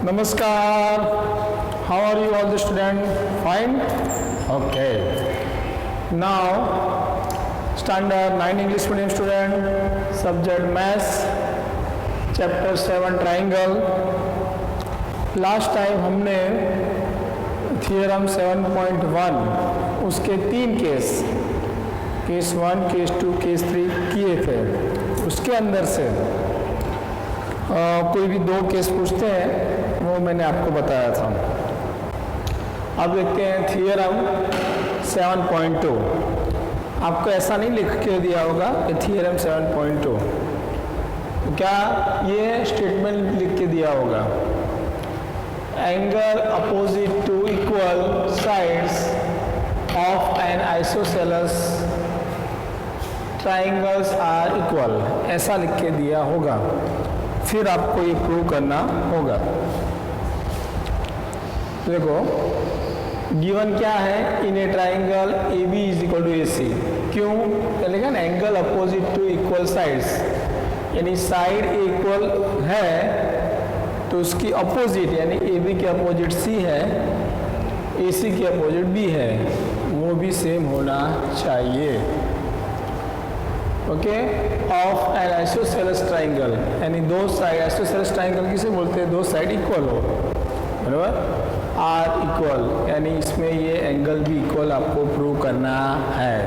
Namaskar. How are you all the student? Fine? Okay. Now, standard 9 English medium student, subject maths, chapter 7 triangle. Last time हमने theorem 7.1 उसके 3 case 1, case 2, case 3 किए थे। उसके अंदर से कोई भी 2 केस पूछते हैं, वो मैंने आपको बताया था। अब देखते हैं थियरम 7.2। आपको ऐसा नहीं लिख के दिया होगा कि थियरम 7.2, तो क्या ये स्टेटमेंट लिख के दिया होगा, angle opposite to equal sides of an isosceles triangles are equal, ऐसा लिख के दिया होगा। फिर आपको ये प्रूव करना होगा। देखो गिवन क्या है, in a triangle A B is equal to A C. क्यों चलेगा ना, angle opposite to equal sides, यानी साइड इक्वल है तो उसकी अपोजिट यानी ए बी के अपोजिट सी है, ए सी के अपोजिट बी है, वो भी सेम होना चाहिए। Okay, of an isosceles triangle, यानी दो साइड, आइसोसेलेस ट्राइंगल किसे बोलते हैं, दो साइड इक्वल हो, बराबर, आर इक्वल, यानी इसमें ये एंगल भी इक्वल आपको प्रूव करना है।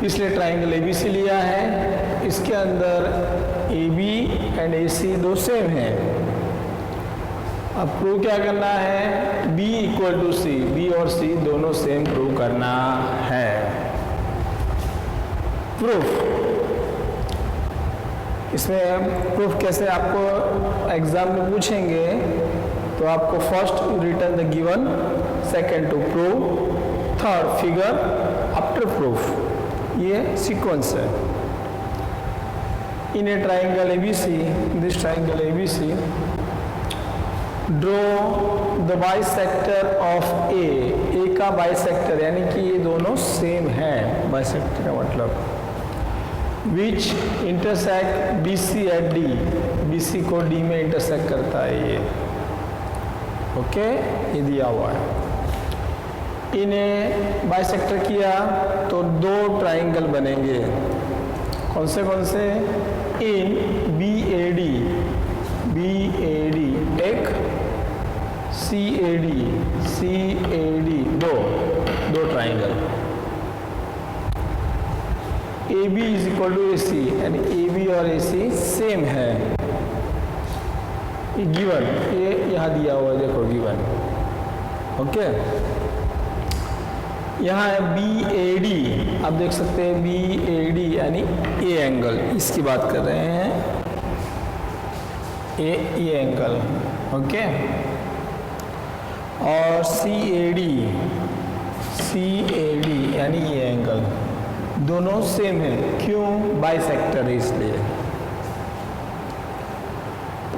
इसलिए ट्राइंगल ए बी सी लिया है, इसके अंदर ए बी एंड ए सी दो सेम है। अब प्रूव क्या करना है, B equal to C, B और सी दोनों सेम प्रूव करना है। प्रूफ, इसमें प्रूफ कैसे आपको एग्जाम में पूछेंगे, तो आपको first written the given, second to prove, third figure after proof, ये सीक्वेंस है। In a triangle A B C, this triangle A B C, draw the bisector of A का बाइसेक्टर, यानी कि ये दोनों सेम है, बाइसेक्टर का मतलब which intersect B C at D, B C को डी में इंटरसेक्ट करता है ये। ओके, ये दिया हुआ है। इन्हें बाइसेक्टर किया तो दो ट्राइंगल बनेंगे, कौन से, इन बी ए डी, एक, सी ए डी, दो triangle. A B is equal to A C, यानी ए बी और ए सी सेम है। ये गिवन, ये यहाँ दिया हुआ है, देखो गिवन। ओके, यहाँ है बी ए डी, आप देख सकते हैं बी ए डी यानी ए एंगल, इसकी बात कर रहे हैं, ए एंगल। ओके, और सी ए डी यानी ये एंगल, दोनों सेम है। क्यों, बाइसेक्टर है इसलिए।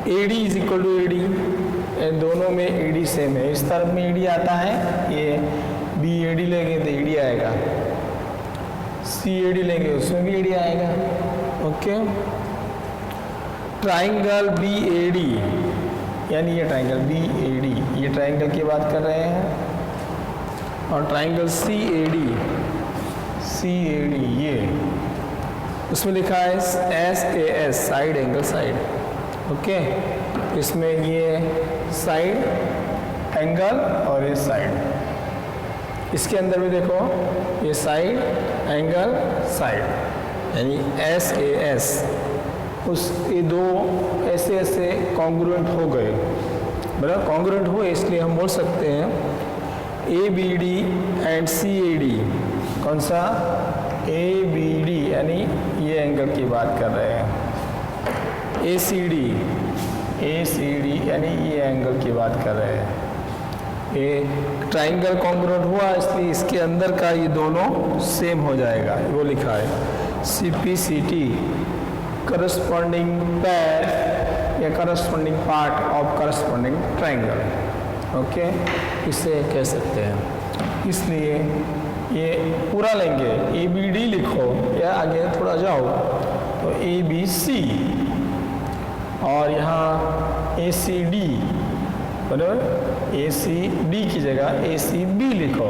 A D is equal to A D, दोनों में ए डी सेम है। इस तरफ में ए डी आता है, ये बी ए डी लेंगे तो ए डी आएगा, सी ए डी लेंगे उसमें भी ए डी आएगा। Okay, triangle B A D, यानी ये ट्राइंगल बी ए डी, ये ट्राइंगल की बात कर रहे हैं। और ट्राइंगल सी ए डी, ये उसमें लिखा है S A S, side angle side. Okay, इसमें ये साइड एंगल और ये साइड, इसके अंदर भी देखो ये साइड एंगल साइड, यानी एस ए एस, उस ये दो ऐसे कॉन्ग्रुएंट हो गए, बराबर कॉन्ग्रुएंट हुए, इसलिए हम बोल सकते हैं A B D and C A D, कौन सा, ए बी डी, यानी ये एंगल की बात कर रहे हैं। ए सी डी, यानी ये एंगल की बात कर रहे हैं। ये ट्राइंगल कॉन्ग्रुएंट हुआ, इसलिए इसके अंदर का ये दोनों सेम हो जाएगा, वो लिखा है C P C T, corresponding pair या corresponding part of corresponding triangle. Okay, इसे कह सकते हैं। इसलिए ये पूरा लेंगे, ए बी डी लिखो या आगे थोड़ा जाओ तो ए बी सी, और यहाँ ACD, बराबर, ACD की जगह ACB लिखो,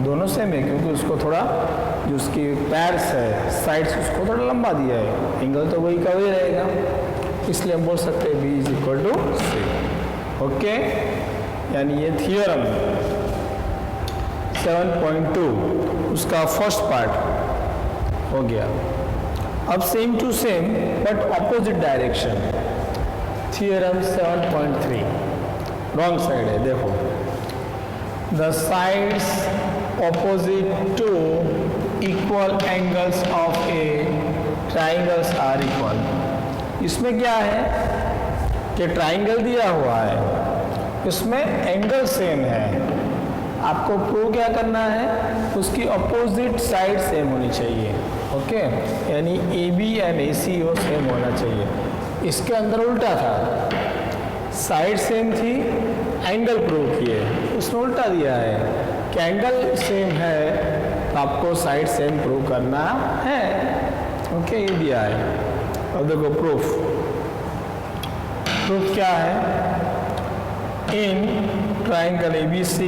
दोनों सेम है क्योंकि उसको थोड़ा जो उसकी पैड्स है साइड्स उसको थोड़ा लंबा दिया है, एंगल तो वही का वही रहेगा, इसलिए हम बोल सकते हैं B = C। ओके, यानी ये थियरम 7.2 उसका फर्स्ट पार्ट हो गया। अब same to same but opposite direction, theorem 7.3 wrong side है। देखो, the sides opposite to equal angles of a triangles are equal. इसमें क्या है कि ट्राइंगल दिया हुआ है, इसमें एंगल सेम है, आपको प्रूव क्या करना है, उसकी अपोजिट साइड सेम होनी चाहिए। ओके, यानी AB एंड AC वो सेम होना चाहिए। इसके अंदर उल्टा था, साइड सेम थी, एंगल प्रूव किए, उसमें उल्टा दिया है कि एंगल सेम है तो आपको साइड सेम प्रूव करना है। ओके, ये दिया है। अब देखो प्रूफ क्या है, in triangle ABC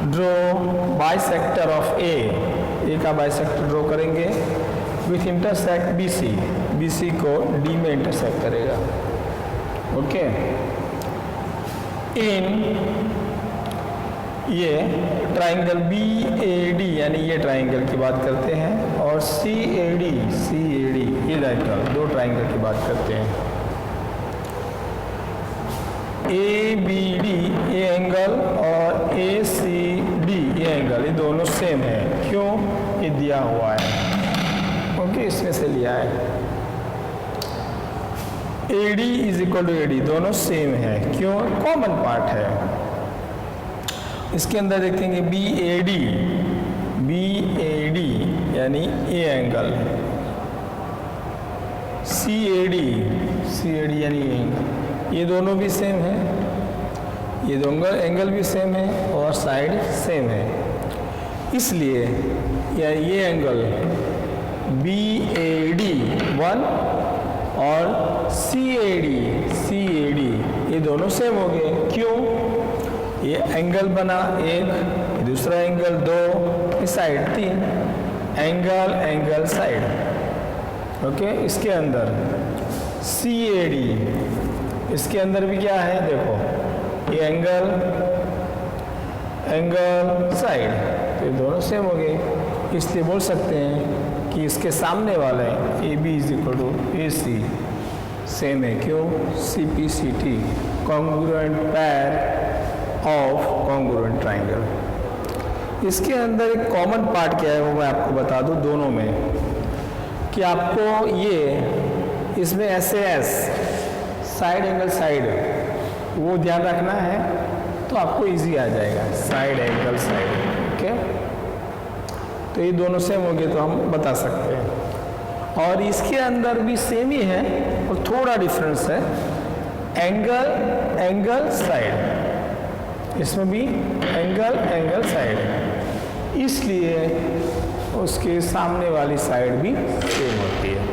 draw bisector of A का बाइसेक्टर ड्रॉ करेंगे विथ इंटरसेक्ट BC को D में इंटरसेक्ट करेगा। ओके, इन ये ट्राइंगल BAD यानी ये ट्राइंगल की बात करते हैं, और CAD ये ट्राइंगल, दो ट्राइंगल की बात करते हैं। ABD ये एंगल और ACD ये एंगल, ये दोनों सेम है। क्यों? ये दिया हुआ है। ओके, इसमें से लिया है। AD = AD दोनों सेम है। क्यों? कॉमन पार्ट है। इसके अंदर देखेंगे BAD यानी ये एंगल, CAD यानी ये एंगल, ये दोनों भी सेम है, ये दोनों एंगल भी सेम है और साइड सेम है। इसलिए ये एंगल BAD 1 और CAD ये दोनों सेम हो गए। क्यों? ये एंगल बना एक, दूसरा एंगल 2, इस साइड 3, एंगल साइड। ओके, इसके अंदर CAD, इसके अंदर भी क्या है, देखो ये एंगल साइड, तो ये दोनों सेम हो गए। इसलिए बोल सकते हैं कि इसके सामने वाले AB = AC सेम है। क्यों? CPCT congruent pair of congruent triangle. इसके अंदर एक कॉमन पार्ट क्या है वो मैं आपको बता दूं दोनों में, कि आपको ये इसमें SAS साइड एंगल साइड वो ध्यान रखना है, तो आपको इजी आ जाएगा, साइड एंगल साइड। ओके, तो ये दोनों सेम हो गए तो हम बता सकते हैं। और इसके अंदर भी सेम ही है और थोड़ा डिफरेंस है, एंगल साइड, इसमें भी एंगल साइड, इसलिए उसके सामने वाली साइड भी सेम होती है।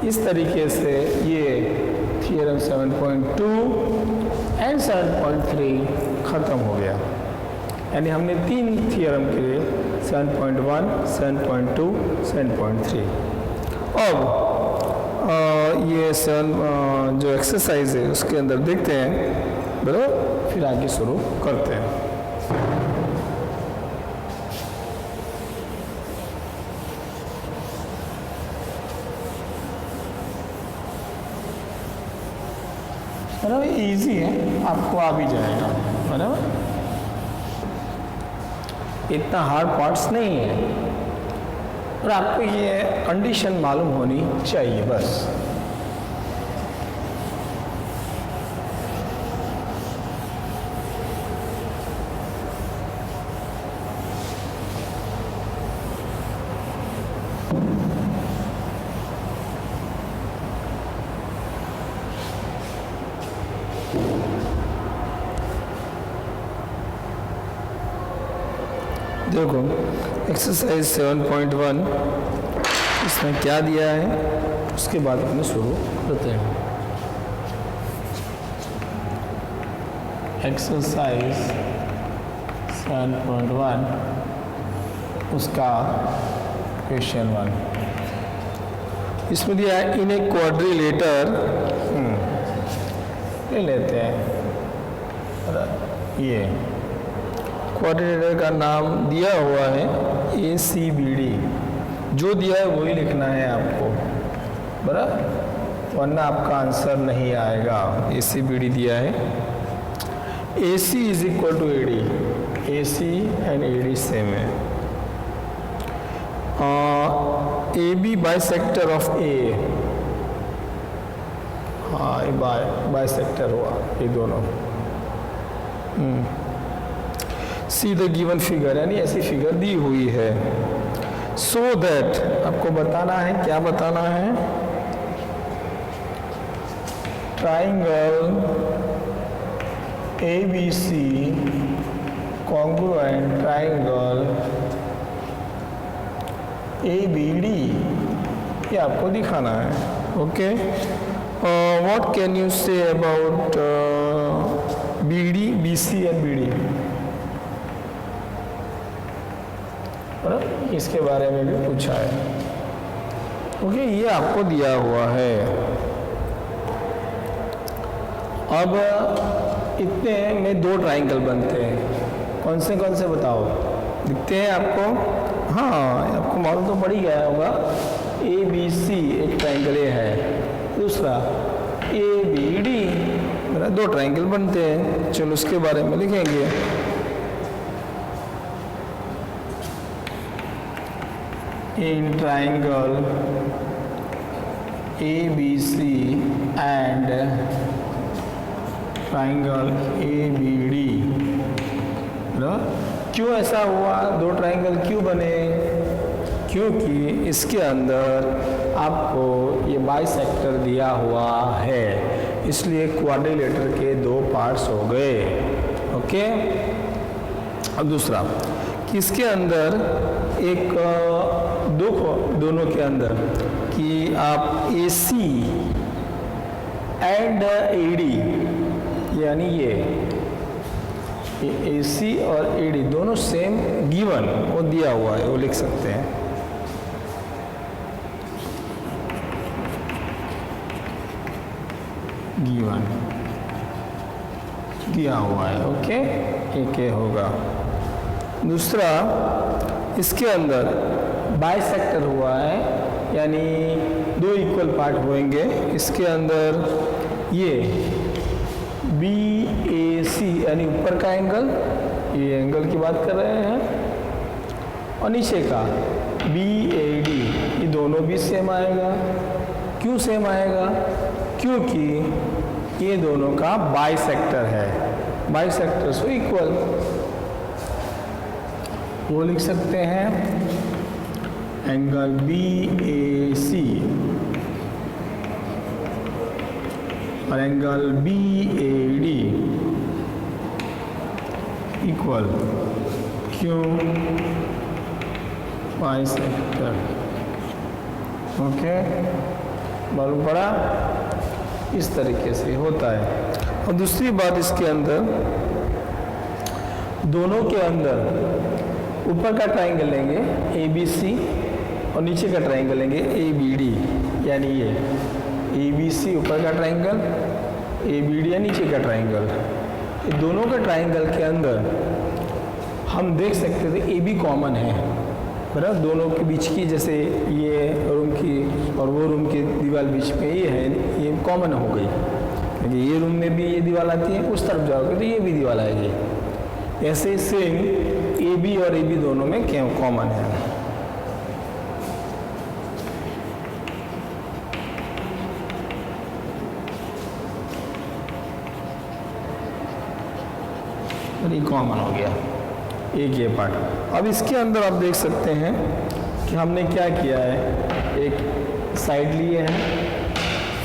इस तरीके से ये थियरम 7.2 एंड 7.3 ख़त्म हो गया। यानी हमने 3 थियरम के लिए 7.1, 7.2, 7.3। अब ये जो एक्सरसाइज है उसके अंदर देखते हैं, बराबर, फिर आगे शुरू करते हैं। बराबर, इजी है, आपको आ भी जाएगा। बराबर, इतना हार्ड पार्ट्स नहीं है, और आपको ये कंडीशन मालूम होनी चाहिए बस। देखो एक्सरसाइज 7.1 इसमें क्या दिया है, उसके बाद अपने शुरू करते हैं। एक्सरसाइज 7.1 उसका क्वेश्चन 1 इसमें दिया है इन ए क्वाड्रिलेटर ले लेते हैं ये क्वाड्रिलेटर का नाम दिया हुआ है ACBD, जो दिया है वही लिखना है आपको, बराबर, वरना आपका आंसर नहीं आएगा। ACBD दिया है, AC is equal to AD, AC and AD same है। AB बाइसेक्टर ऑफ A, हाँ ये बाइसेक्टर हुआ ये दोनों। सी द गिवन फिगर, यानी ऐसी फिगर दी हुई है। सो दैट, आपको बताना है, क्या बताना है, triangle ABC congruent triangle ABD, ये आपको दिखाना है। Okay, what can you say about BD, BC and BD, इसके बारे में भी पूछा है। ओके, ये आपको दिया हुआ है। अब इतने में दो ट्राइंगल बनते हैं, कौन से बताओ, दिखते हैं आपको? हाँ, आपको मालूम तो पड़ ही गया होगा। ABC एक ट्राइंगल ये है, दूसरा ABD, दो ट्राइंगल बनते हैं। चलो उसके बारे में लिखेंगे। इन triangle ABC and triangle ABD, क्यों ऐसा हुआ, दो ट्राइंगल क्यों बने? क्योंकि इसके अंदर आपको ये बाइसेक्टर दिया हुआ है, इसलिए क्वाड्रिलेटर के दो पार्ट्स हो गए। ओके, अब दूसरा कि इसके अंदर एक दुख दोनों के अंदर कि आप AC एंड AD, यानी ये AC और AD दोनों सेम गिवन, वो दिया हुआ है, वो लिख सकते हैं। गिवन दिया हुआ है। ओके, एक ये होगा। दूसरा, इसके अंदर बाइसेक्टर हुआ है, यानी दो इक्वल पार्ट होंगे। इसके अंदर ये BAC यानी ऊपर का एंगल, ये एंगल की बात कर रहे हैं, और नीचे का BAD, ये दोनों भी सेम आएगा। क्यों सेम आएगा? क्योंकि ये दोनों का बाइसेक्टर है, बाइसेक्टर सो इक्वल, वो लिख सकते हैं एंगल BAC और एंगल BAD इक्वल, क्यों? बाइसेक्टर। ओके, मालूम पड़ा? इस तरीके से होता है। और दूसरी बात, इसके अंदर दोनों के अंदर ऊपर का ट्राइंगल लेंगे ABC और नीचे का ट्राइंगल लेंगे ABD, यानी ये ABC ऊपर का ट्राइंगल, ABD या नीचे का ट्राइंगल। ये दोनों के ट्राइंगल के अंदर हम देख सकते थे AB कॉमन है, बराबर, दोनों के बीच की, जैसे ये रूम की और वो रूम की दीवार बीच में ये है, ये कॉमन हो गई, क्योंकि ये रूम में भी ये दीवार आती है, उस तरफ जाओगे तो ये भी दीवार आएगी। ऐसे सेम AB और AB दोनों में क्या कॉमन है। ये कॉमन हो गया, एक ये पार्ट। अब इसके अंदर आप देख सकते हैं कि हमने क्या किया है, एक साइड लिए हैं,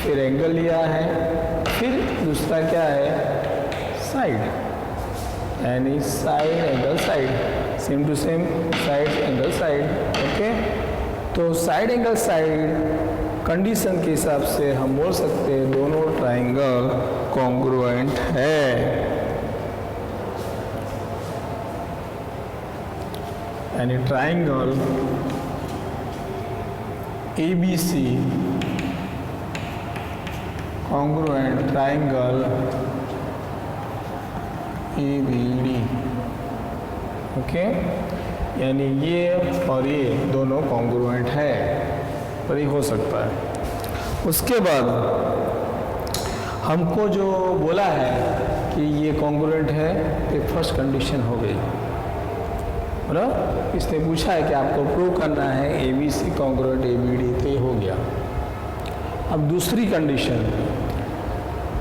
फिर एंगल लिया है, फिर दूसरा क्या है, साइड, यानी side angle side, same to same, side angle side. Okay, तो साइड एंगल साइड कंडीशन के हिसाब से हम बोल सकते हैं दोनों ट्राइंगल कॉन्ग्रुएंट है। यानी triangle ABC congruent triangle ABD। Okay, यानी ये और ये दोनों कॉन्ग्रुएंट है, और ये हो सकता है। उसके बाद हमको जो बोला है कि ये कॉन्ग्रुएंट है, एक फर्स्ट कंडीशन हो गई, बराबर। इसने पूछा है कि आपको प्रूव करना है ABC कॉन्ग्रुएंट ABD, तो ये हो गया। अब दूसरी कंडीशन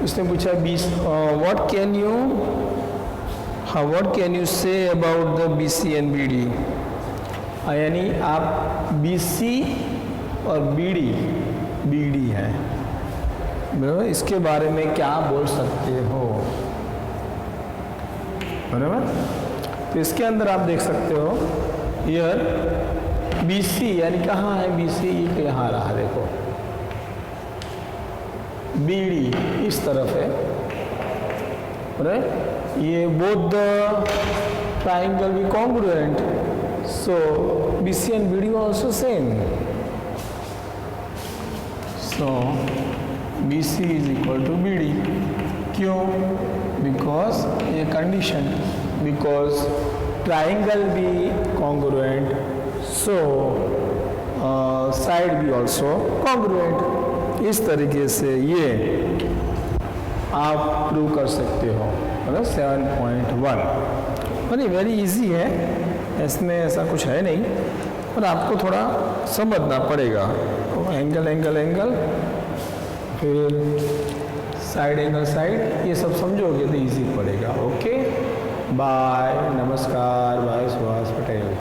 इसने पूछा what can you say about the BC and BD, यानी आप BC और BD है, बराबर, इसके बारे में क्या बोल सकते हो, बराबर। तो इसके अंदर आप देख सकते हो यार BC यानी कहाँ है BC, ये यहाँ रहा, देखो BD इस तरफ है, राइट। ये both the triangle be congruent, so BC and BD also same, so BC is equal to BD। क्यों? बिकॉज ये condition, because triangle be congruent, so side be also congruent. इस तरीके से ये आप प्रूव कर सकते हो, मतलब 7.1। और ये वेरी इजी है, इसमें ऐसा कुछ है नहीं, पर आपको थोड़ा समझना पड़ेगा। तो एंगल, फिर साइड एंगल साइड, ये सब समझोगे तो इजी पड़ेगा। ओके, बाय, नमस्कार।